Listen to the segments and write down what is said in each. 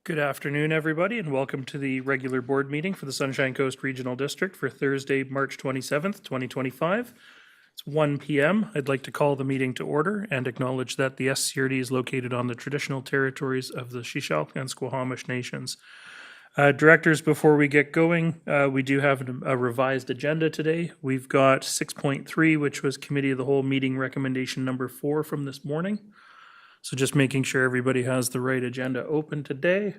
Good afternoon, everybody, and welcome to the regular board meeting for the Sunshine Coast Regional District for Thursday, March 27th, 2025. It's 1 p.m. I'd like to call the meeting to order and acknowledge that the SCRD is located on the traditional territories of the Shishal and Squamish Nations. Directors, before we get going, we do have a revised agenda today. We've got 6.3, which was Committee of the Whole Meeting Recommendation number 4 from this morning. So just making sure everybody has the right agenda open today.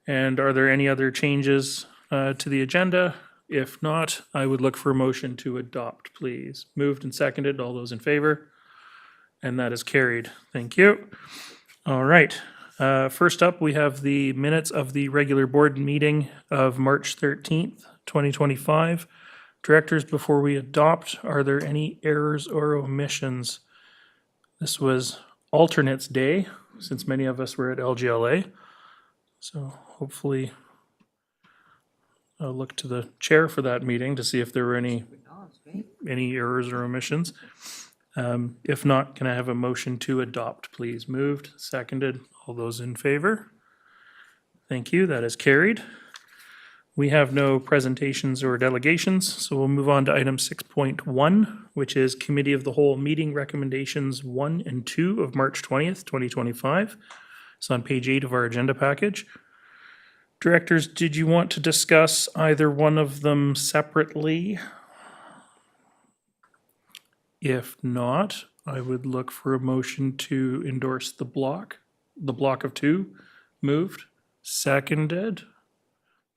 And are there any other changes to the agenda? If not, I would look for a motion to adopt, please. Moved and seconded. All those in favor? And that is carried. Thank you. All right. First up, we have the minutes of the regular board meeting of March 13th, 2025. Directors, before we adopt, are there any errors or omissions? This was alternates day, since many of us were at LGLA. So hopefully I'll look to the chair for that meeting to see if there were any errors or omissions. If not, can I have a motion to adopt, please? Moved, seconded. All those in favor? Thank you. That is carried. We have no presentations or delegations, so we'll move on to item 6.1, which is Committee of the Whole Meeting Recommendations 1 and 2 of March 20th, 2025. It's on page 8 of our agenda package. Directors, did you want to discuss either one of them separately? If not, I would look for a motion to endorse the block of 2. Moved, seconded.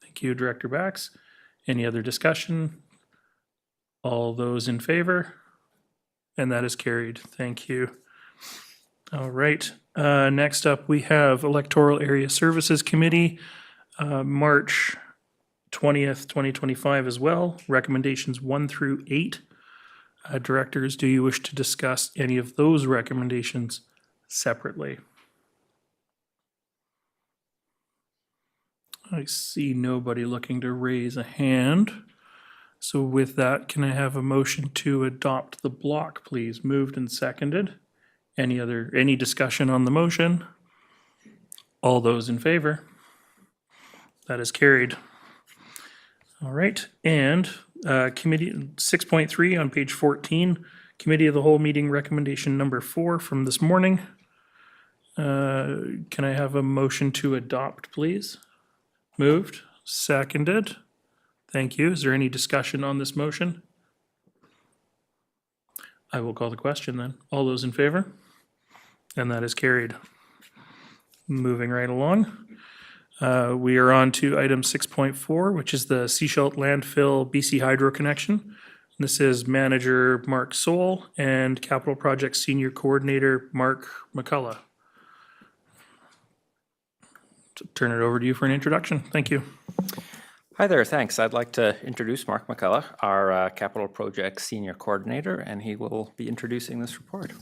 Thank you, Director Bax. Any other discussion? All those in favor? And that is carried. Thank you. All right. Next up, we have Electoral Area Services Committee, March 20th, 2025 as well. Recommendations 1 through 8. Directors, do you wish to discuss any of those recommendations separately? I see nobody looking to raise a hand. So with that, can I have a motion to adopt the block, please? Moved and seconded. Any discussion on the motion? All those in favor? That is carried. All right, and committee 6.3 on page 14, Committee of the Whole Meeting Recommendation number 4 from this morning. Can I have a motion to adopt, please? Moved, seconded. Thank you. Is there any discussion on this motion? I will call the question then. All those in favor? And that is carried. Moving right along. We are on to item 6.4, which is the Seashelt Landfill BC Hydro connection. This is Manager Mark Soul and Capital Projects Senior Coordinator Mark McCullough. Turn it over to you for an introduction. Thank you. Hi there, thanks. I'd like to introduce Mark McCullough, our Capital Projects Senior Coordinator, and he will be introducing this report.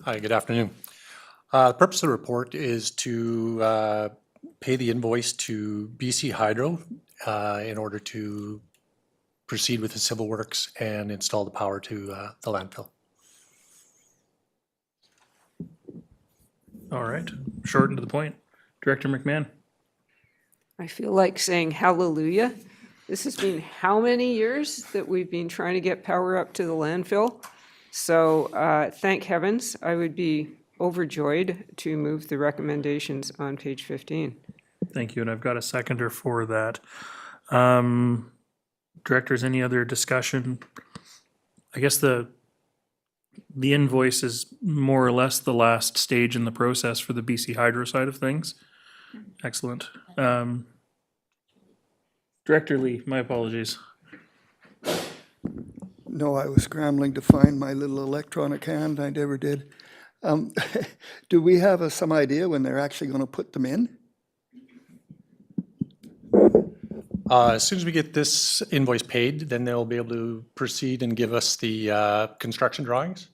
Hi, good afternoon. The purpose of the report is to pay the invoice to BC Hydro in order to proceed with the civil works and install the power to the landfill. All right, short and to the point. Director McMahon. I feel like saying hallelujah. This has been how many years that we've been trying to get power up to the landfill? So thank heavens, I would be overjoyed to move the recommendations on page 15. Thank you, and I've got a seconder for that. Directors, any other discussion? I guess the invoice is more or less the last stage in the process for the BC Hydro side of things. Excellent. Director Lee, my apologies. No, I was scrambling to find my little electronic hand. I never did. Do we have some idea when they're actually going to put them in? As soon as we get this invoice paid, then they'll be able to proceed and give us the construction drawings.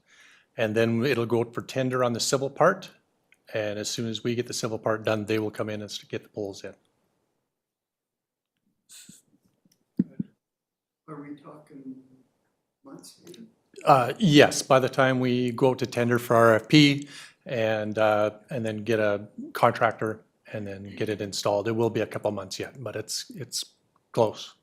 And then it'll go out for tender on the civil part. And as soon as we get the civil part done, they will come in and get the poles in. Are we talking months? Yes, by the time we go out to tender for RFP and then get a contractor and then get it installed. It will be a couple months yet, but it's close.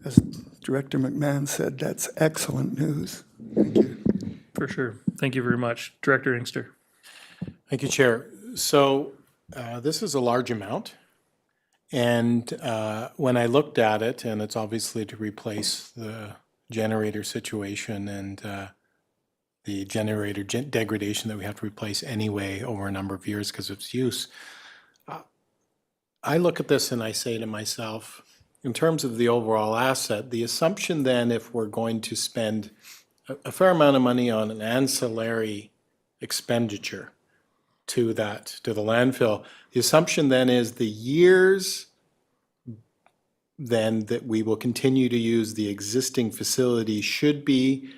As Director McMahon said, that's excellent news. Thank you. For sure. Thank you very much. Director Inkster. Thank you, Chair. So this is a large amount. And when I looked at it, and it's obviously to replace the generator situation and the generator degradation that we have to replace anyway over a number of years because of its use. I look at this and I say to myself, in terms of the overall asset, the assumption then, if we're going to spend a fair amount of money on an ancillary expenditure to the landfill, the assumption then is the years then that we will continue to use the existing facility should be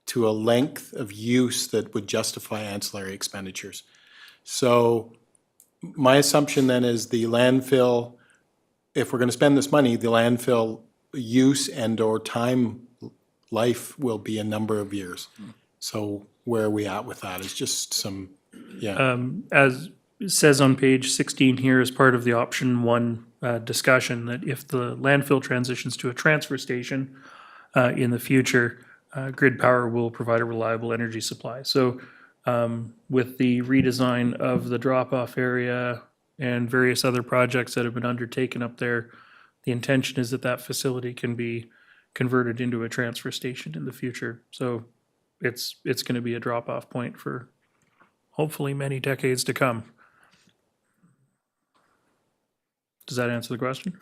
to a length of use that would justify ancillary expenditures. So my assumption then is the landfill, if we're going to spend this money, the landfill use and or time life will be a number of years. So where are we at with that? It's just some, yeah. As it says on page 16 here, as part of the option 1 discussion, that if the landfill transitions to a transfer station in the future, grid power will provide a reliable energy supply. So with the redesign of the drop-off area and various other projects that have been undertaken up there, the intention is that that facility can be converted into a transfer station in the future. So it's going to be a drop-off point for hopefully many decades to come. Does that answer the question?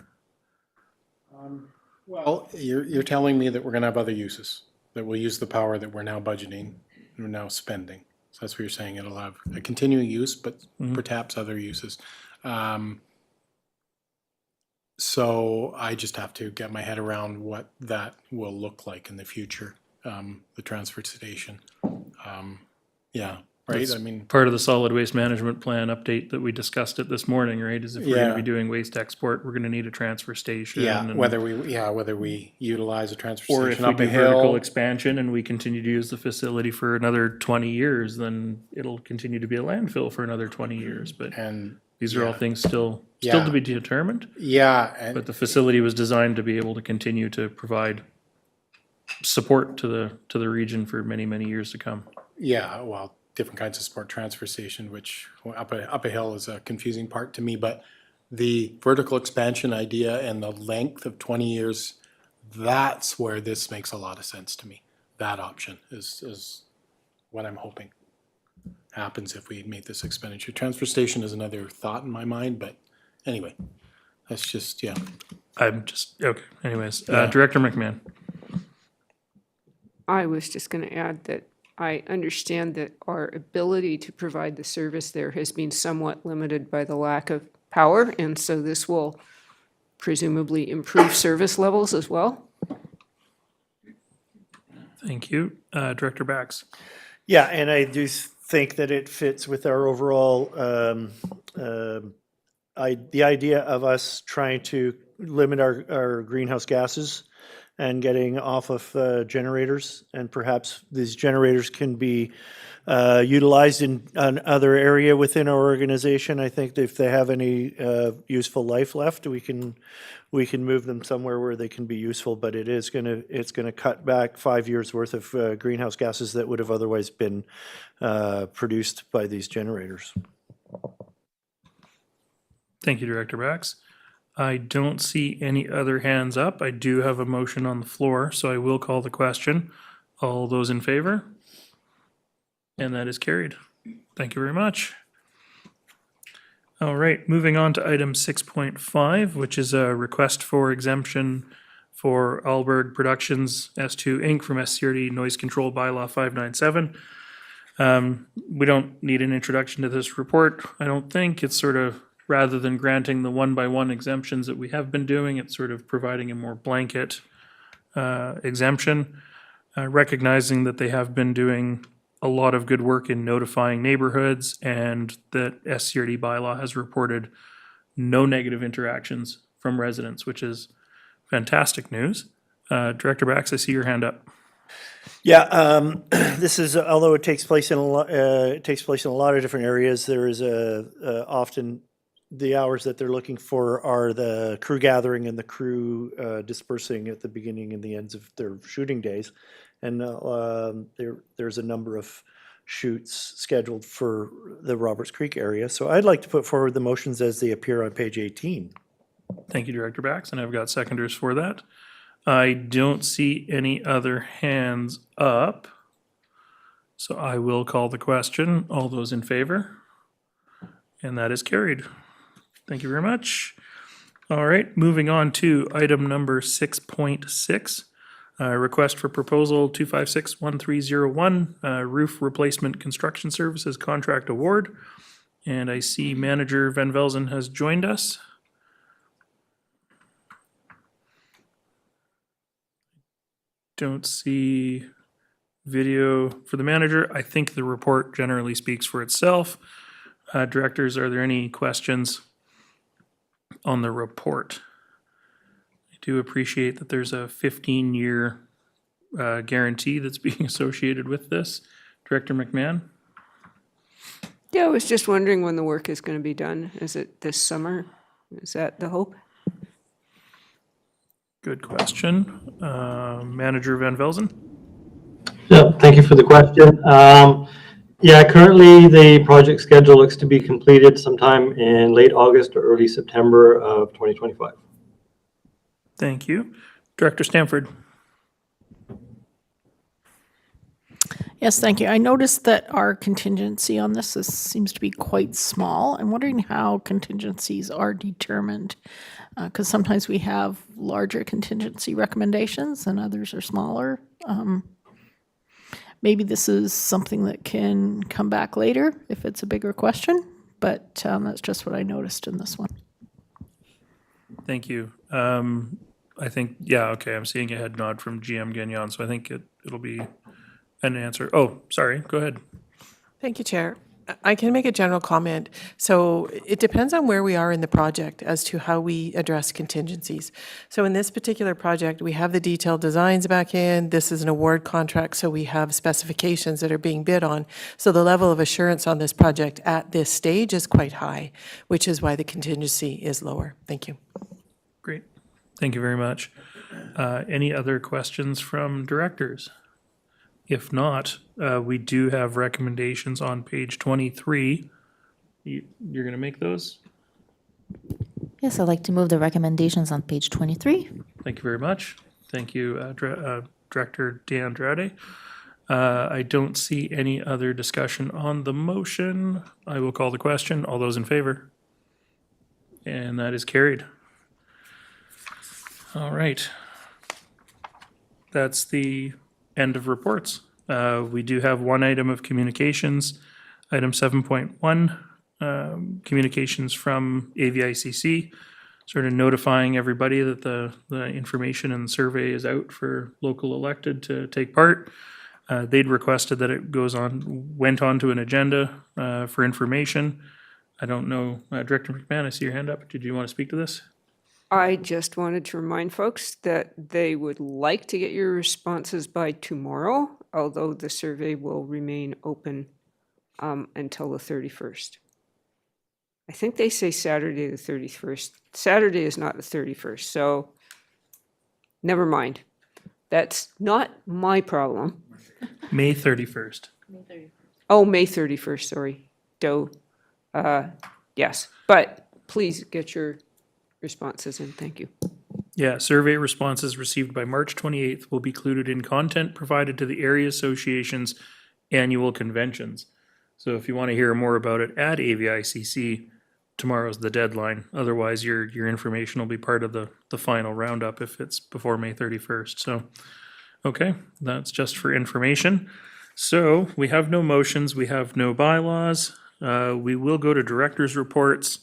Well, you're telling me that we're going to have other uses, that we'll use the power that we're now budgeting, we're now spending. So that's what you're saying, it'll have a continuing use, but perhaps other uses. So I just have to get my head around what that will look like in the future, the transfer station. Yeah, right? That's I mean, part of the solid waste management plan update that we discussed it this morning, right? Is if we're going to Yeah. be doing waste export, we're going to need a transfer station. yeah, and- whether we utilize a transfer Or if station we up a do vertical hill. expansion and we continue to use the facility for another 20 years, then it'll continue to be a landfill for another 20 years. But And these are all yeah. things still Yeah. to be determined. yeah, and But the facility was designed to be able to continue to provide support to the region for many, many years to come. yeah, well, different kinds of support, transfer station, which up a hill is a confusing part to me, but the vertical expansion idea and the length of 20 years, that's where this makes a lot of sense to me. That option is what I'm hoping happens if we make this expenditure. Transfer station is another thought in my mind, but anyway, that's just, yeah. I'm just, okay, anyways. Yeah. Director McMahon. I was just going to add that I understand that our ability to provide the service there has been somewhat limited by the lack of power, and so this will presumably improve service levels as well. Thank you. Director Bax. Yeah, and I do think that it fits with our overall, the idea of us trying to limit our greenhouse gases and getting off of generators, and perhaps these generators can be utilized in another area within our organization. I think that if they have any useful life left, we can move them somewhere where they can be useful. But it's gonna cut back 5 years worth of greenhouse gases that would have otherwise been produced by these generators. Thank you, Director Bax. I don't see any other hands up. I do have a motion on the floor, so I will call the question. All those in favor? And that is carried. Thank you very much. All right, moving on to item 6.5, which is a request for exemption for Alberg Productions S2 Inc. from SCRD Noise Control Bylaw 597. We don't need an introduction to this report, I don't think. It's sort of, rather than granting the one-by-one exemptions that we have been doing, it's sort of providing a more blanket exemption, recognizing that they have been doing a lot of good work in notifying neighborhoods, and that SCRD bylaw has reported no negative interactions from residents, which is fantastic news. Director Bax, I see your hand up. Yeah, this is, although it takes place in it takes place in a lot of different areas, there is often the hours that they're looking for are the crew gathering and the crew dispersing at the beginning and the ends of their shooting days. And there's a number of shoots scheduled for the Roberts Creek area. So I'd like to put forward the motions as they appear on page 18. Thank you, Director Bax, and I've got seconders for that. I don't see any other hands up. So I will call the question. All those in favor? And that is carried. Thank you very much. All right, moving on to item number 6.6. Request for proposal 2561301, roof replacement construction services contract award. And I see Manager Van Velzen has joined us. Don't see video for the manager. I think the report generally speaks for itself. Directors, are there any questions on the report? I do appreciate that there's a 15-year guarantee that's being associated with this. Director McMahon? Yeah, I was just wondering when the work is going to be done. Is it this summer? Is that the hope? Good question. Manager Van Velzen? Yeah, thank you for the question. Yeah, currently the project schedule looks to be completed sometime in late August or early September of 2025. Thank you. Director Stanford? Yes, thank you. I noticed that our contingency on this seems to be quite small. I'm wondering how contingencies are determined, because sometimes we have larger contingency recommendations and others are smaller. Maybe this is something that can come back later if it's a bigger question, but that's just what I noticed in this one. Thank you. I think, yeah, okay, I'm seeing a head nod from GM Gagnon, so I think it'll be an answer. Oh, sorry, go ahead. Thank you, Chair. I can make a general comment. So it depends on where we are in the project as to how we address contingencies. So in this particular project, we have the detailed designs back in. This is an award contract, so we have specifications that are being bid on. So the level of assurance on this project at this stage is quite high, which is why the contingency is lower. Thank you. Great. Thank you very much. Any other questions from directors? If not, we do have recommendations on page 23. You're going to make those? Yes, I'd like to move the recommendations on page 23. Thank you very much. Thank you, Director DeAndrade. I don't see any other discussion on the motion. I will call the question. All those in favor? And that is carried. All right. That's the end of reports. We do have one item of communications, item 7.1, communications from AVICC, sort of notifying everybody that the information and the survey is out for local elected to take part. They'd requested that it went on to an agenda for information. I don't know, Director McMahon, I see your hand up. Did you want to speak to this? I just wanted to remind folks that they would like to get your responses by tomorrow, although the survey will remain open until the 31st. I think they say Saturday the 31st. Saturday is not the 31st, so never mind. That's not my problem. May 31st. Oh, May 31st, sorry. Yes, but please get your responses in. Thank you. Yeah, survey responses received by March 28th will be included in content provided to the area association's annual conventions. So if you want to hear more about it at AVICC, tomorrow's the deadline. Otherwise, your information will be part of the final roundup if it's before May 31st. So, okay, that's just for information. So we have no motions, we have no bylaws. We will go to director's reports.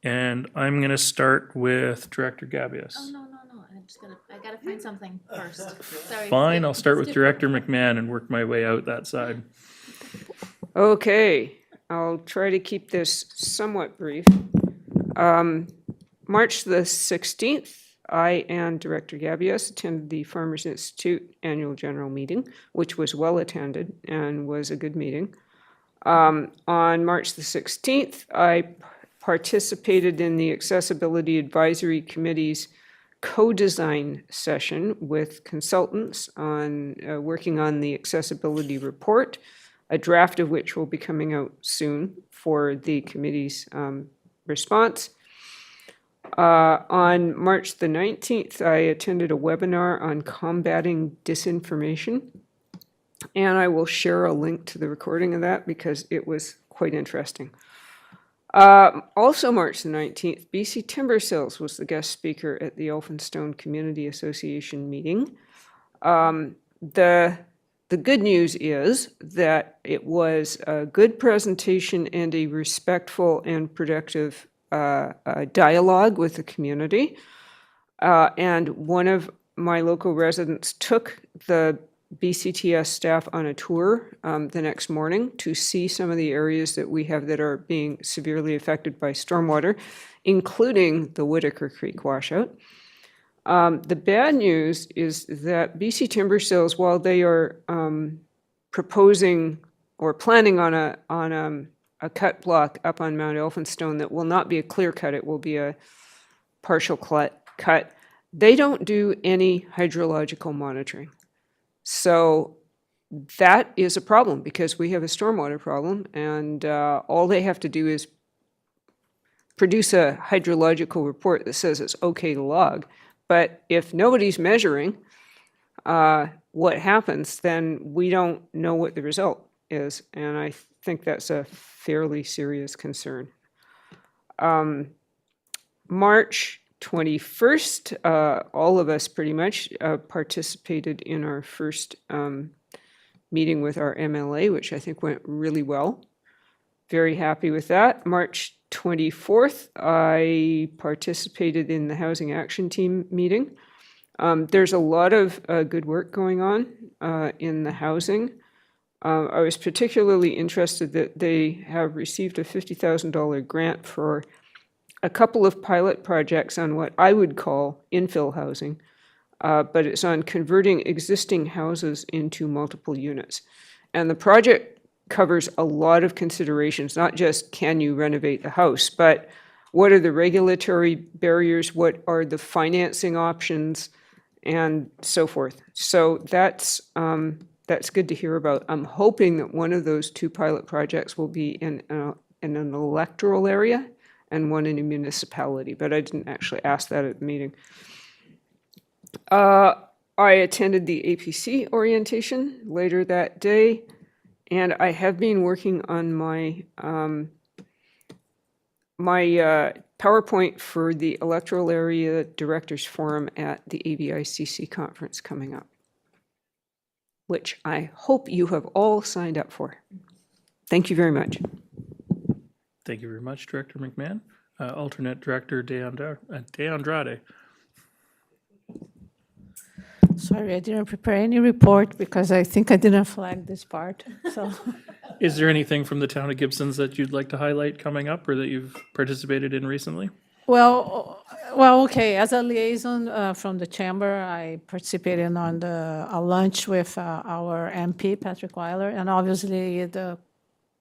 And I'm going to start with Director Gabius. Oh, no. I gotta find something first. Sorry. Fine, I'll start with Director McMahon and work my way out that side. Okay, I'll try to keep this somewhat brief. March the 16th, I and Director Gabius attended the Farmers Institute Annual General Meeting, which was well attended and was a good meeting. On March the 16th, I participated in the Accessibility Advisory Committee's co-design session with consultants on working on the accessibility report, a draft of which will be coming out soon for the committee's response. On March the 19th, I attended a webinar on combating disinformation, and I will share a link to the recording of that because it was quite interesting. Also March the 19th, BC Timber Sales was the guest speaker at the Elphinstone Community Association meeting. The good news is that it was a good presentation and a respectful and productive dialogue with the community. And one of my local residents took the BCTS staff on a tour the next morning to see some of the areas that we have that are being severely affected by stormwater, including the Whitaker Creek washout. The bad news is that BC Timber Sales, while they are proposing or planning on a cut block up on Mount Elphinstone that will not be a clear cut, it will be a partial cut, they don't do any hydrological monitoring. So that is a problem because we have a stormwater problem, and all they have to do is produce a hydrological report that says it's okay to log. But if nobody's measuring what happens, then we don't know what the result is, and I think that's a fairly serious concern. March 21st, all of us pretty much participated in our first meeting with our MLA, which I think went really well. Very happy with that. March 24th, I participated in the Housing Action Team meeting. There's a lot of good work going on in the housing. I was particularly interested that they have received a $50,000 grant for a couple of pilot projects on what I would call infill housing, but it's on converting existing houses into multiple units. And the project covers a lot of considerations, not just can you renovate the house, but what are the regulatory barriers, what are the financing options, and so forth. So that's good to hear about. I'm hoping that one of those two pilot projects will be in an electoral area and one in a municipality, but I didn't actually ask that at the meeting. I attended the APC orientation later that day, and I have been working on my PowerPoint for the electoral area directors forum at the ABICC conference coming up, which I hope you have all signed up for. Thank you very much. Thank you very much, Director McMahon. Alternate Director De Andrade. Sorry, I didn't prepare any report because I think I didn't flag this part, so. Is there anything from the town of Gibsons that you'd like to highlight coming up or that you've participated in recently? Well, okay, as a liaison from the chamber, I participated on a lunch with our MP, Patrick Weiler, and obviously the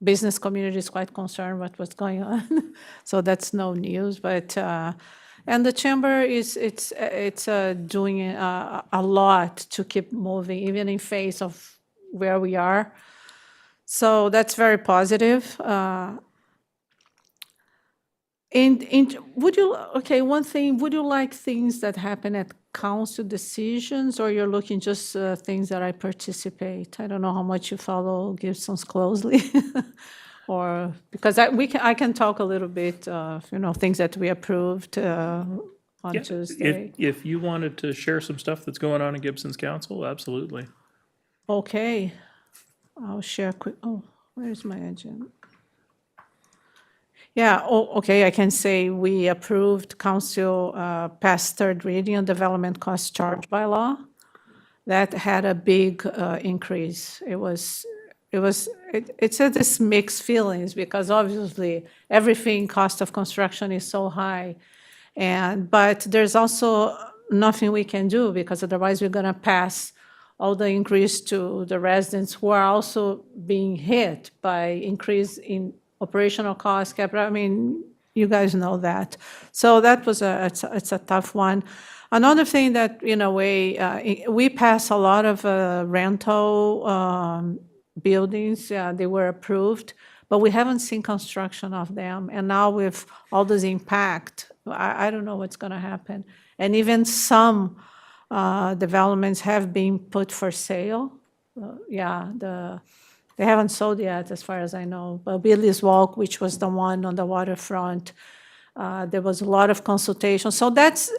business community is quite concerned with what's going on, so that's no news. But and the chamber is doing a lot to keep moving, even in face of where we are. So that's very positive. One thing, would you like things that happen at council decisions, or you're looking just things that I participate? I don't know how much you follow Gibsons closely, or because I can talk a little bit of things that we approved on Tuesday. If you wanted to share some stuff that's going on in Gibsons Council, absolutely. Okay, I'll share quick. Oh, where's my agenda? Yeah, okay, I can say we approved council passed third reading on development cost charge bylaw. That had a big increase. It's had this mixed feelings because obviously everything cost of construction is so high, but there's also nothing we can do, because otherwise we're going to pass all the increase to the residents who are also being hit by increase in operational costs, capital. I mean, you guys know that. So that was it's a tough one. Another thing that, in a way, we pass a lot of rental buildings. They were approved, but we haven't seen construction of them. And now with all this impact, I don't know what's going to happen. And even some developments have been put for sale. They haven't sold yet, as far as I know. But Billy's Walk, which was the one on the waterfront, there was a lot of consultation. So that's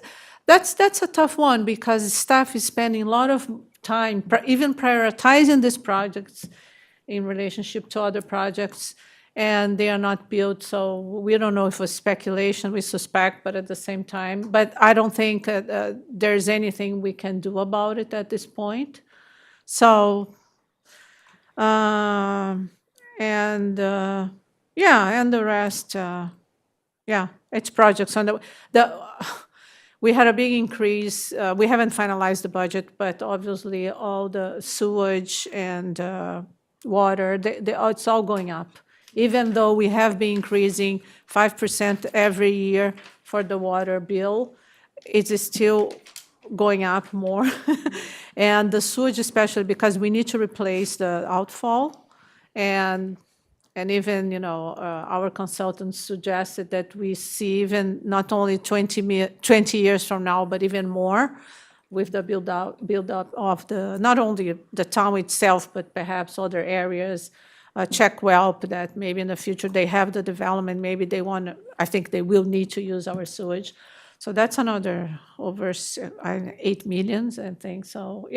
a tough one, because staff is spending a lot of time, even prioritizing these projects in relationship to other projects, and they are not built. So we don't know if it was speculation, we suspect, but at the same time. But I don't think there's anything we can do about it at this point. So, and the rest, it's projects on we had a big increase. We haven't finalized the budget, but obviously all the sewage and water, it's all going up. Even though we have been increasing 5% every year for the water bill, it is still going up more. And the sewage especially, because we need to replace the outfall. And even, our consultants suggested that we see even not only 20 years from now, but even more with the build up of not only the town itself, but perhaps other areas. Check well that maybe in the future they have the development, maybe I think they will need to use our sewage. So that's another over 8 million, I think. So,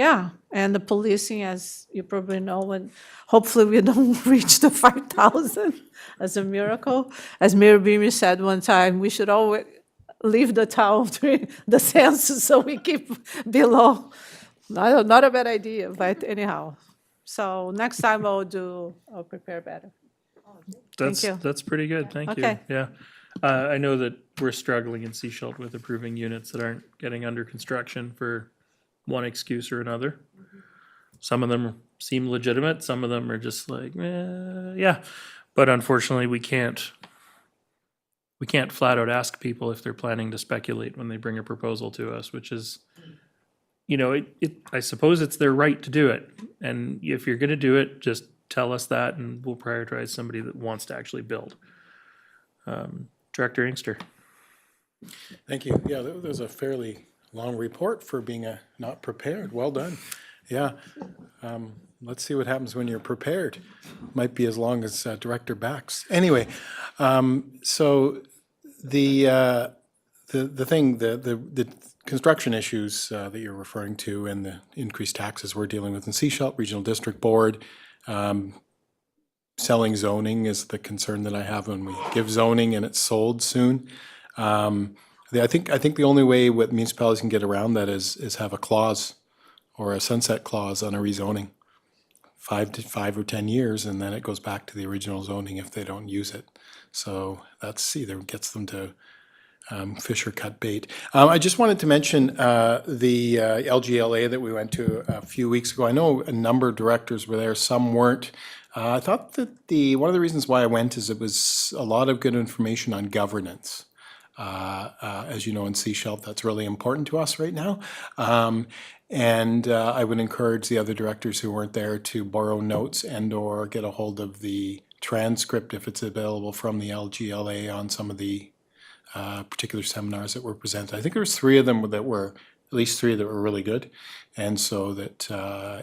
and the policing, as you probably know, and hopefully we don't reach the 5,000 as a miracle. As Mayor Beamy said one time, we should always leave the town during the census so we keep below. Not a bad idea, but anyhow. So next time I'll prepare better. Thank you. That's pretty good, thank you. Okay. Yeah. I know that we're struggling in Seashelt with approving units that aren't getting under construction for one excuse or another. Some of them seem legitimate, some of them are just like, But unfortunately, we can't flat out ask people if they're planning to speculate when they bring a proposal to us, which is, I suppose it's their right to do it. And if you're gonna do it, just tell us that and we'll prioritize somebody that wants to actually build. Director Inkster. Thank you. Yeah, that was a fairly long report for being not prepared. Well done. Yeah. Let's see what happens when you're prepared. Might be as long as Director Bax. Anyway, so the construction issues that you're referring to and the increased taxes we're dealing with in Seashelt Regional District Board, selling zoning is the concern that I have when we give zoning and it's sold soon. I think the only way what municipalities can get around that is have a clause or a sunset clause on a rezoning, 5 or 10 years, and then it goes back to the original zoning if they don't use it. So that's either gets them to fish or cut bait. I just wanted to mention the LGLA that we went to a few weeks ago. I know a number of directors were there, some weren't. I thought that one of the reasons why I went is it was a lot of good information on governance. As you know, in Seashelt, that's really important to us right now. And I would encourage the other directors who weren't there to borrow notes and or get a hold of the transcript if it's available from the LGLA on some of the particular seminars that were presented. I think there was 3 of them that were, at least 3 that were really good. And so that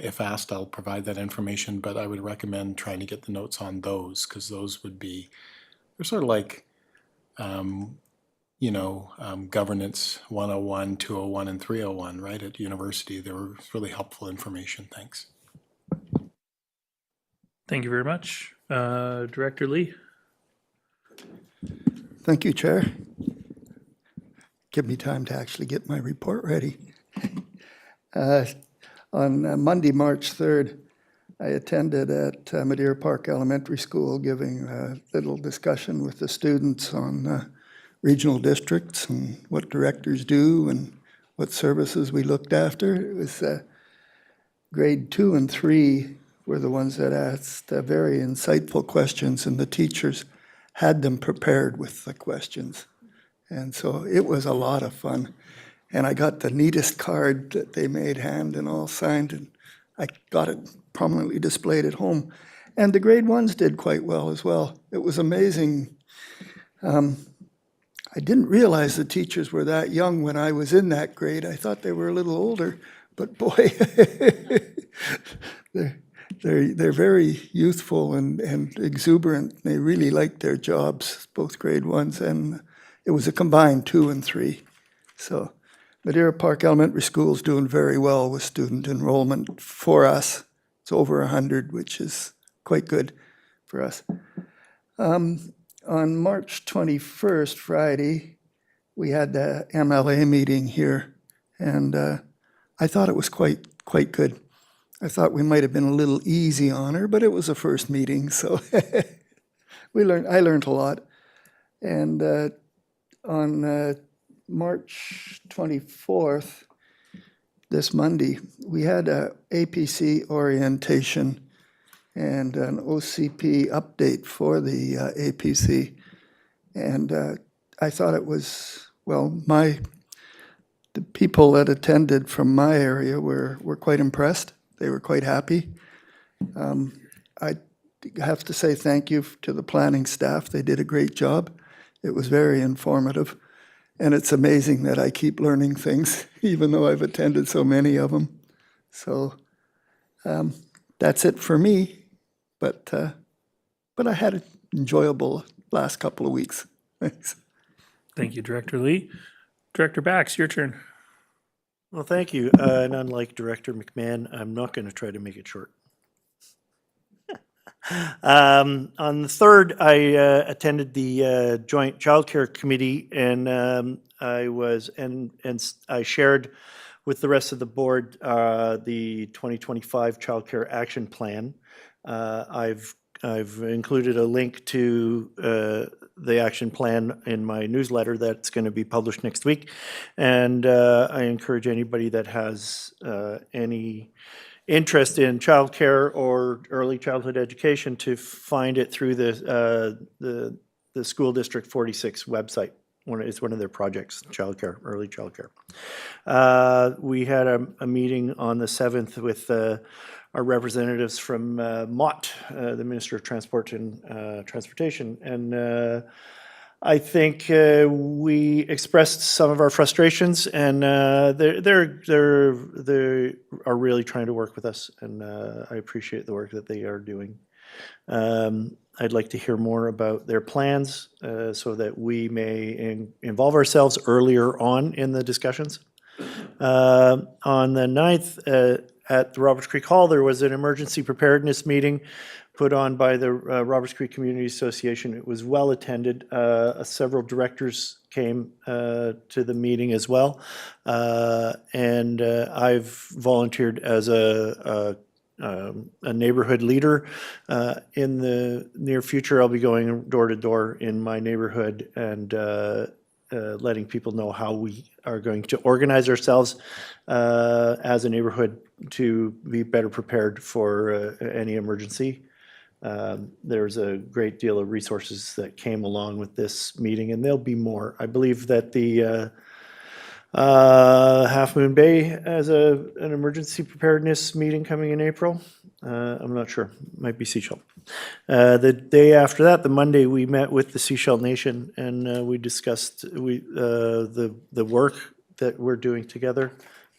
if asked, I'll provide that information, but I would recommend trying to get the notes on those, because those would be, they're sort of like, governance 101, 201, and 301, right, at university. They were really helpful information. Thanks. Thank you very much. Director Lee. Thank you, Chair. Give me time to actually get my report ready. On Monday, March 3rd, I attended at Madeira Park Elementary School, giving a little discussion with the students on regional districts and what directors do and what services we looked after. It was grade 2 and 3 were the ones that asked very insightful questions, and the teachers had them prepared with the questions. And so it was a lot of fun. And I got the neatest card that they made, hand and all signed, and I got it prominently displayed at home. And the grade 1s did quite well as well. It was amazing. I didn't realize the teachers were that young when I was in that grade. I thought they were a little older, but boy, they're very youthful and exuberant. They really liked their jobs, both grade 1s, and it was a combined 2 and 3. So Madeira Park Elementary School is doing very well with student enrollment for us. It's over 100, which is quite good for us. On March 21st, Friday, we had the MLA meeting here, and I thought it was quite good. I thought we might have been a little easy on her, but it was a first meeting, so I learned a lot. And on March 24th, this Monday, we had a APC orientation and an OCP update for the APC. And I thought it was, well, the people that attended from my area were quite impressed. They were quite happy. I have to say thank you to the planning staff. They did a great job. It was very informative. And it's amazing that I keep learning things, even though I've attended so many of them. So that's it for me. But I had an enjoyable last couple of weeks. Thanks. Thank you, Director Lee. Director Bax, your turn. Well, thank you. And unlike Director McMahon, I'm not going to try to make it short. On the 3rd, I attended the Joint Childcare Committee, and I shared with the rest of the board the 2025 Childcare Action Plan. I've included a link to the action plan in my newsletter that's going to be published next week, and I encourage anybody that has any interest in childcare or early childhood education to find it through the School District 46 website. It's one of their projects, childcare, early childcare. We had a meeting on the 7th with our representatives from MOT, the Minister of Transport and Transportation, and I think we expressed some of our frustrations, and they are really trying to work with us, and I appreciate the work that they are doing. I'd like to hear more about their plans so that we may involve ourselves earlier on in the discussions. On the 9th, at the Roberts Creek Hall, there was an emergency preparedness meeting put on by the Roberts Creek Community Association. It was well attended. Several directors came to the meeting as well. And I've volunteered as a neighborhood leader. In the near future, I'll be going door to door in my neighborhood and letting people know how we are going to organize ourselves as a neighborhood to be better prepared for any emergency. There's a great deal of resources that came along with this meeting, and there'll be more. I believe that the Half Moon Bay has an emergency preparedness meeting coming in April. I'm not sure. Might be Seychelles. The day after that, the Monday, we met with the Seychelles Nation, and we discussed the work that we're doing together,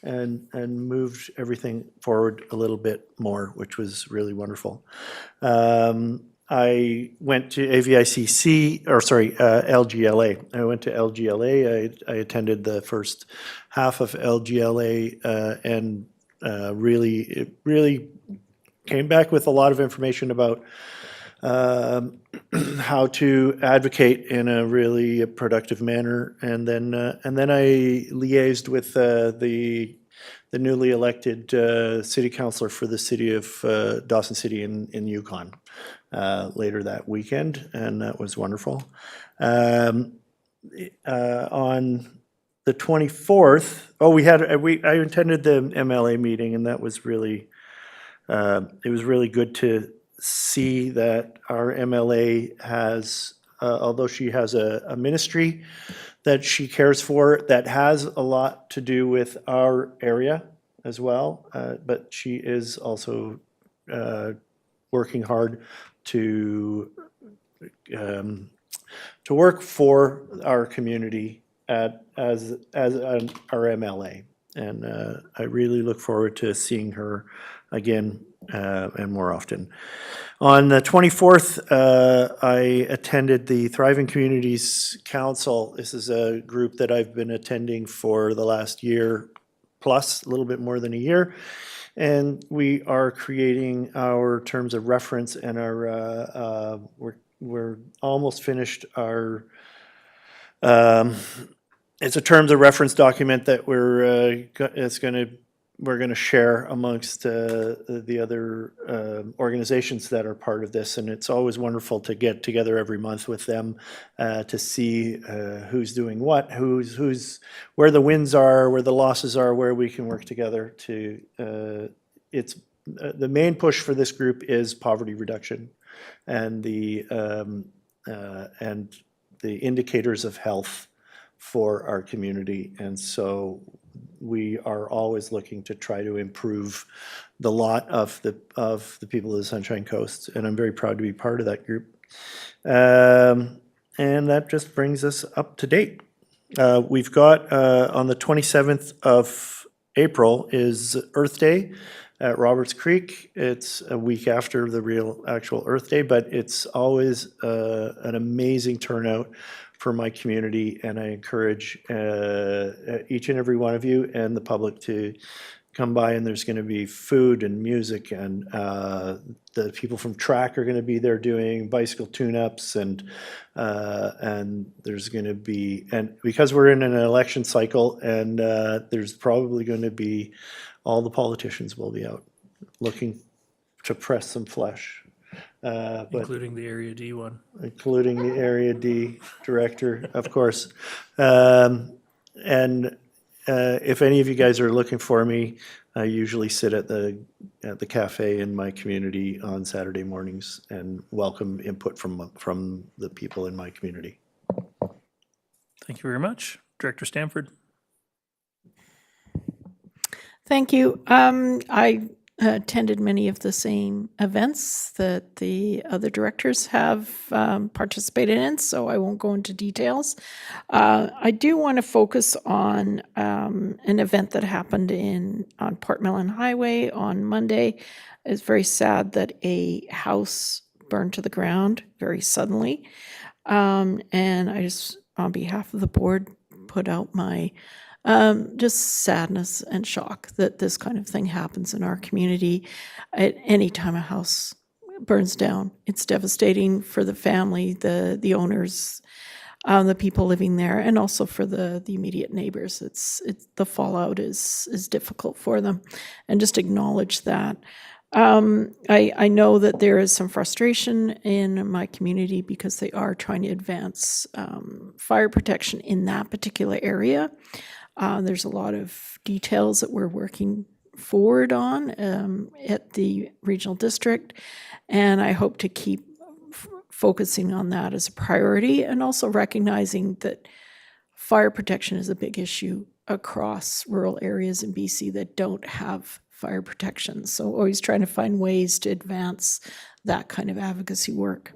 and moved everything forward a little bit more, which was really wonderful. I went to LGLA. I went to LGLA. I attended the first half of LGLA and really came back with a lot of information about how to advocate in a really productive manner, and then I liaised with the newly elected city councillor for the city of Dawson City in Yukon later that weekend, and that was wonderful. On the 24th, I attended the MLA meeting, and that was really, it was really good to see that our MLA has, although she has a ministry that she cares for that has a lot to do with our area as well, but she is also working hard to work for our community as our MLA. And I really look forward to seeing her again and more often. On the 24th, I attended the Thriving Communities Council. This is a group that I've been attending for the last year plus, a little bit more than a year. And we are creating our terms of reference and our, we're almost finished our, it's a terms of reference document that we're gonna share amongst the other organizations that are part of this, and it's always wonderful to get together every month with them to see who's doing what, who's where the wins are, where the losses are, where we can work together to. It's the main push for this group is poverty reduction, and the indicators of health for our community, and so we are always looking to try to improve the lot of the people of the Sunshine Coast, and I'm very proud to be part of that group. And that just brings us up to date. We've got on the 27th of April is Earth Day at Roberts Creek. It's a week after the real actual Earth Day, but it's always an amazing turnout for my community, and I encourage each and every one of you and the public to come by, and there's going to be food and music, and the people from track are going to be there doing bicycle tune-ups, and there's going to be, and because we're in an election cycle, and there's probably going to be, all the politicians will be out looking to press some flesh. Including the Area D one. Including the Area D director, of course. And if any of you guys are looking for me, I usually sit at the cafe in my community on Saturday mornings and welcome input from the people in my community. Thank you very much. Director Stanford. Thank you. I attended many of the same events that the other directors have participated in, so I won't go into details. I do want to focus on an event that happened on Port Mellon Highway on Monday. It's very sad that a house burned to the ground very suddenly. And I just, on behalf of the board, put out my just sadness and shock that this kind of thing happens in our community. At any time a house burns down, it's devastating for the family, the owners, the people living there, and also for the immediate neighbors. It's the fallout is difficult for them, and just acknowledge that. I know that there is some frustration in my community because they are trying to advance fire protection in that particular area. There's a lot of details that we're working forward on at the regional district, and I hope to keep focusing on that as a priority, and also recognizing that fire protection is a big issue across rural areas in BC that don't have fire protection. So always trying to find ways to advance that kind of advocacy work.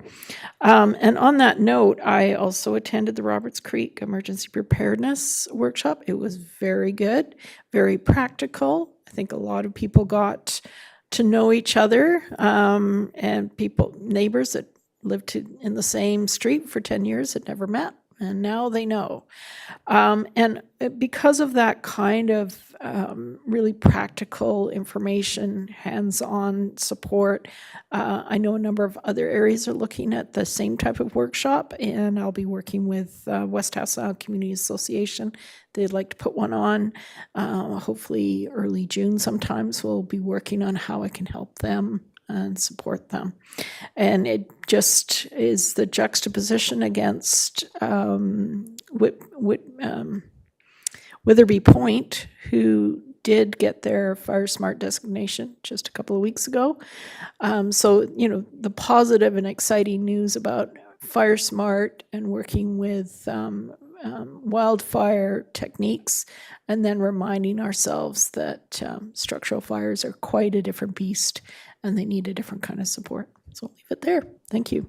And on that note, I also attended the Roberts Creek Emergency Preparedness Workshop. It was very good, very practical. I think a lot of people got to know each other, and neighbors that lived in the same street for 10 years had never met, and now they know. And because of that kind of really practical information, hands-on support, I know a number of other areas are looking at the same type of workshop, and I'll be working with West Hassau Community Association. They'd like to put one on, hopefully early June sometimes. We'll be working on how I can help them and support them. And it just is the juxtaposition against Witherby Point, who did get their Fire Smart designation just a couple of weeks ago. So, the positive and exciting news about Fire Smart and working with wildfire techniques, and then reminding ourselves that structural fires are quite a different beast and they need a different kind of support. So I'll leave it there. Thank you.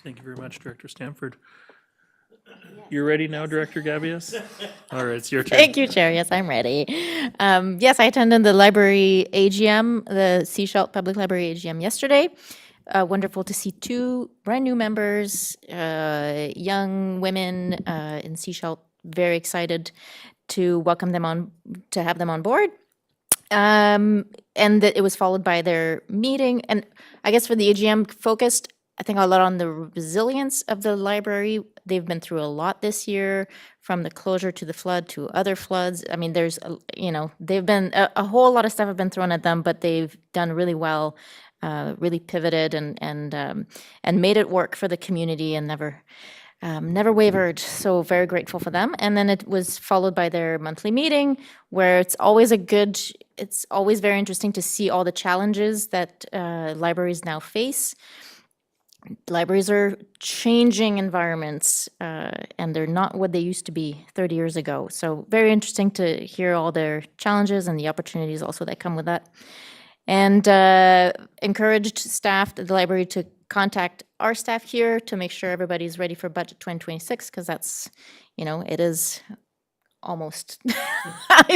Thank you very much, Director Stanford. You're ready now, Director Gabius? All right, it's your turn. Thank you, Chair. Yes, I'm ready. Yes, I attended the library AGM, the Seashell Public Library AGM yesterday. Wonderful to see 2 brand new members, young women in Seashell. Very excited to welcome them on, to have them on board. And that it was followed by their meeting. And I guess for the AGM focused, I think a lot on the resilience of the library. They've been through a lot this year, from the closure to the flood to other floods. I mean, there's, they've been, a whole lot of stuff have been thrown at them, but they've done really well, really pivoted and made it work for the community and never wavered. So very grateful for them. And then it was followed by their monthly meeting, where it's always very interesting to see all the challenges that libraries now face. Libraries are changing environments, and they're not what they used to be 30 years ago. So very interesting to hear all their challenges and the opportunities also that come with that. And encouraged staff at the library to contact our staff here to make sure everybody's ready for budget 2026, because that's, it is almost,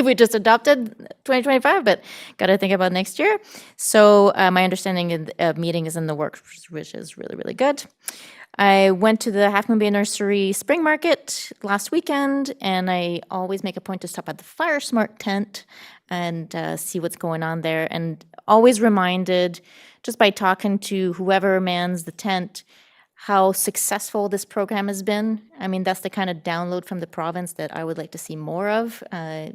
we just adopted 2025, but got to think about next year. So my understanding of meeting is in the works, which is really, really good. I went to the Half Moon Bay Nursery Spring Market last weekend, and I always make a point to stop at the Fire Smart tent and see what's going on there. And always reminded, just by talking to whoever mans the tent, how successful this program has been. I mean, that's the kind of download from the province that I would like to see more of, a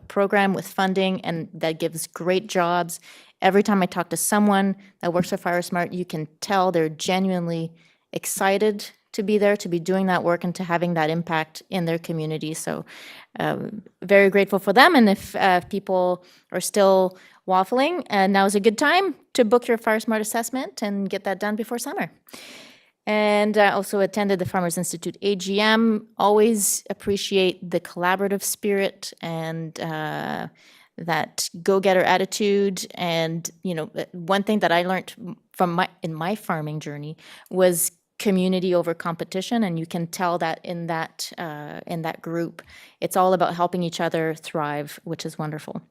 program with funding and that gives great jobs. Every time I talk to someone that works for Fire Smart, you can tell they're genuinely excited to be there, to be doing that work and to having that impact in their community. So very grateful for them. And if people are still waffling, now is a good time to book your Fire Smart assessment and get that done before summer. And I also attended the Farmers Institute AGM. Always appreciate the collaborative spirit and that go-getter attitude. And one thing that I learned from my farming journey was community over competition, and you can tell that in that group. It's all about helping each other thrive, which is wonderful.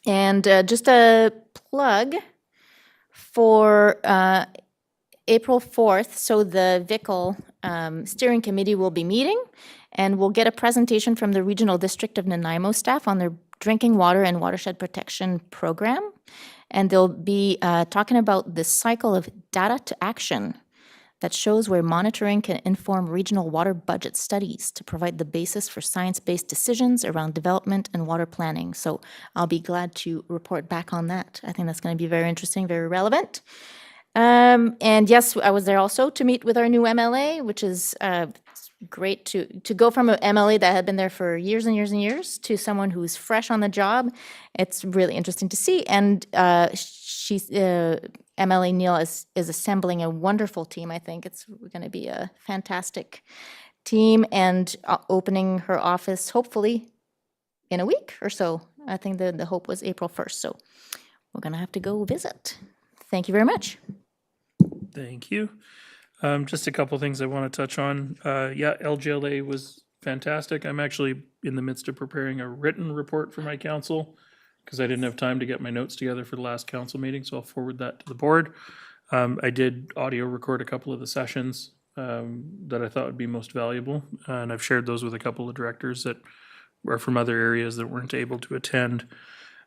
And just a plug for April 4th, so the VICL steering committee will be meeting, and we'll get a presentation from the Regional District of Nanaimo staff on their drinking water and watershed protection program. And they'll be talking about the cycle of data to action that shows where monitoring can inform regional water budget studies to provide the basis for science-based decisions around development and water planning. So I'll be glad to report back on that. I think that's going to be very interesting, very relevant. And yes, I was there also to meet with our new MLA, which is great to go from an MLA that had been there for years and years and years to someone who's fresh on the job. It's really interesting to see. And she's MLA Neal is assembling a wonderful team. I think it's going to be a fantastic team, and opening her office hopefully in a week or so. I think the hope was April 1st. So we're going to have to go visit. Thank you very much. Thank you. Just a couple things I want to touch on. LGLA was fantastic. I'm actually in the midst of preparing a written report for my council because I didn't have time to get my notes together for the last council meeting, so I'll forward that to the board. I did audio record a couple of the sessions that I thought would be most valuable, and I've shared those with a couple of directors that are from other areas that weren't able to attend.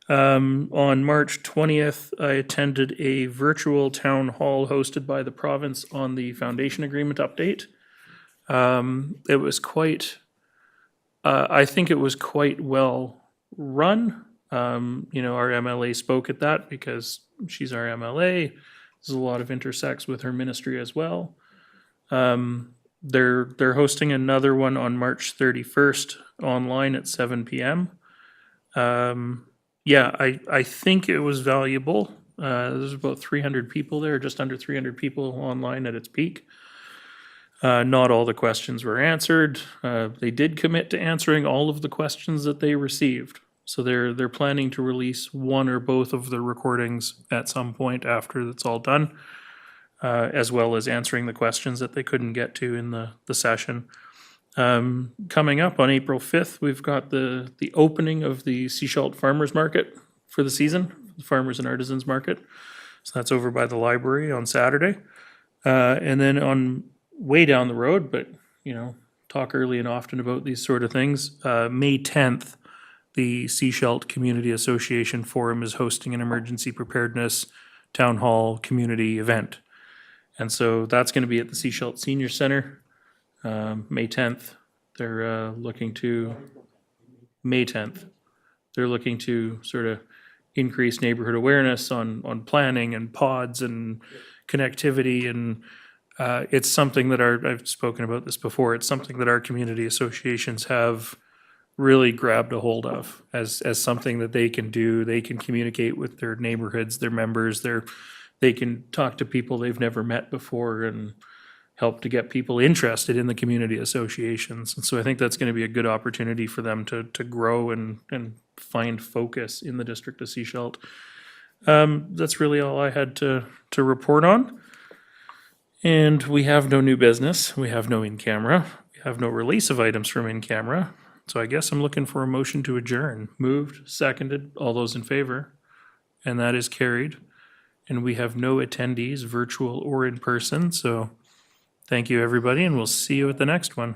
On March 20th, I attended a virtual town hall hosted by the province on the foundation agreement update. It was I think it was quite well run. Our MLA spoke at that because she's our MLA. There's a lot of intersects with her ministry as well. They're hosting another one on March 31st online at 7 p.m. Yeah, I think it was valuable. There's about 300 people there, just under 300 people online at its peak. Not all the questions were answered. They did commit to answering all of the questions that they received. So they're planning to release one or both of the recordings at some point after it's all done, as well as answering the questions that they couldn't get to in the session. Coming up on April 5th, we've got the opening of the Seashalt Farmers Market for the season, the Farmers and Artisans Market. So that's over by the library on Saturday. And then on way down the road, but talk early and often about these sort of things. May 10th, the Seashalt Community Association Forum is hosting an emergency preparedness town hall community event. And so that's going to be at the Seashalt Senior Center, May 10th. They're looking to, May 10th, they're looking to sort of increase neighborhood awareness on planning and pods and connectivity. And it's something that I've spoken about this before, it's something that our community associations have really grabbed a hold of as something that they can do. They can communicate with their neighborhoods, their members, they can talk to people they've never met before and help to get people interested in the community associations. And so I think that's going to be a good opportunity for them to grow and find focus in the district of Seashalt. That's really all I had to report on. And we have no new business. We have no in-camera. We have no release of items from in-camera. So I guess I'm looking for a motion to adjourn. Moved, seconded, all those in favor? And that is carried. And we have no attendees, virtual or in person. So thank you, everybody, and we'll see you at the next one.